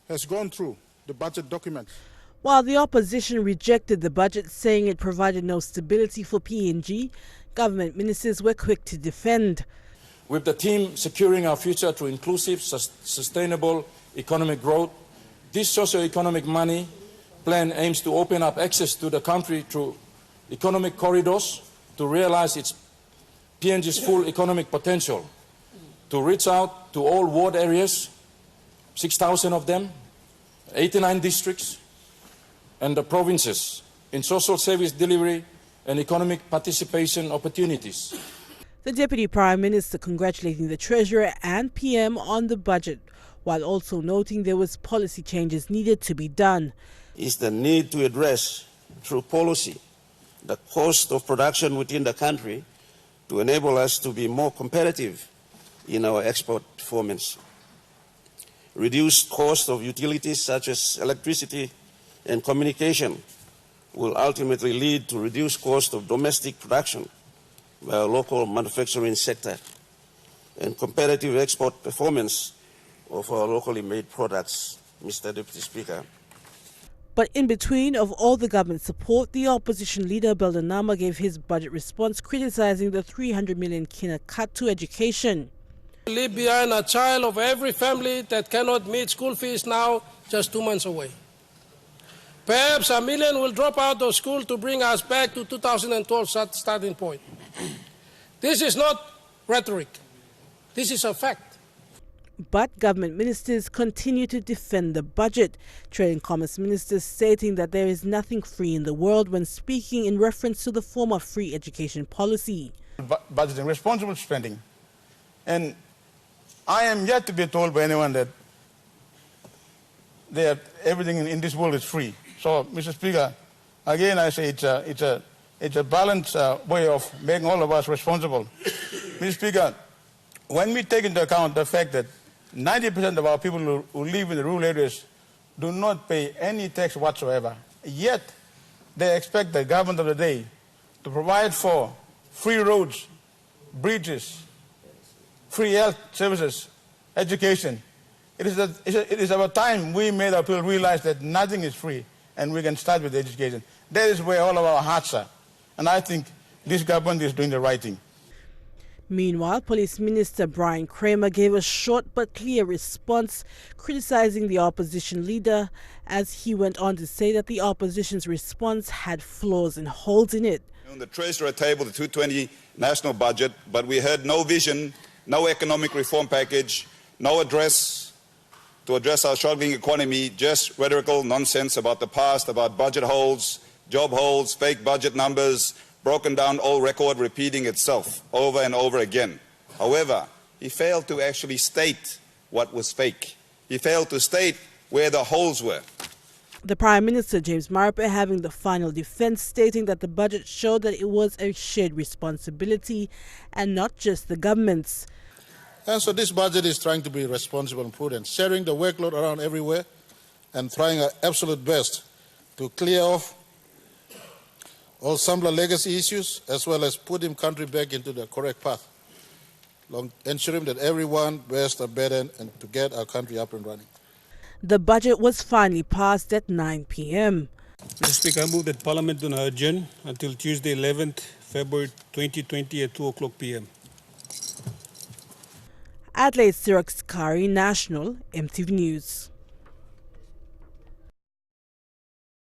has gone through the budget document. While the opposition rejected the budget, saying it provided no stability for PNG, government ministers were quick to defend. With the team securing our future through inclusive, sustainable economic growth, this socio-economic money plan aims to open up access to the country through economic corridors to realize its PNG's full economic potential, to reach out to all ward areas, 6,000 of them, 89 districts, and the provinces in social service delivery and economic participation opportunities. The Deputy Prime Minister congratulating the Treasurer and PM on the budget, while also noting there was policy changes needed to be done. Is the need to address, through policy, the cost of production within the country to enable us to be more competitive in our export performance. Reduced cost of utilities such as electricity and communication will ultimately lead to reduced cost of domestic production by our local manufacturing sector and competitive export performance of our locally made products, Mr. Deputy Speaker. But in between of all the government support, the opposition leader Beldanama gave his budget response criticizing the 300 million kina cut to education. Leave behind a child of every family that cannot meet school fees now, just 2 months away. Perhaps 1 million will drop out of school to bring us back to 2012 starting point. This is not rhetoric. This is a fact. But government ministers continue to defend the budget. Trade and Commerce Minister stating that there is nothing free in the world when speaking in reference to the former free education policy. Budgeting, responsible spending. And I am yet to be told by anyone that everything in this world is free. So, Mr. Speaker, again I say it's a balanced way of making all of us responsible. Mr. Speaker, when we take into account the fact that 90% of our people who live in the rural areas do not pay any tax whatsoever, yet they expect the government of the day to provide for free roads, bridges, free health services, education. It is about time we made our people realize that nothing is free and we can start with education. That is where all of our hearts are. And I think this government is doing the right thing. Meanwhile, Police Minister Brian Kramer gave a short but clear response criticizing the opposition leader, as he went on to say that the opposition's response had flaws and holes in it. The Treasurer tabled the 2020 national budget, but we heard no vision, no economic reform package, no address to address our struggling economy, just rhetorical nonsense about the past, about budget holes, job holes, fake budget numbers, broken down old record repeating itself over and over again. However, he failed to actually state what was fake. He failed to state where the holes were. The Prime Minister, James Marape, having the final defense, stating that the budget showed that it was a shared responsibility and not just the government's. And so this budget is trying to be responsible and prudent, sharing the workload around everywhere and trying our absolute best to clear off all similar legacy issues, as well as put the country back into the correct path, ensuring that everyone bears the burden and to get our country up and running. The budget was finally passed at 9 p.m. Mr. Speaker, I move that Parliament do not adjourn until Tuesday, 11th February 2020 at 2 o'clock p.m. Adelaide Siraks Kari, National, MTV News.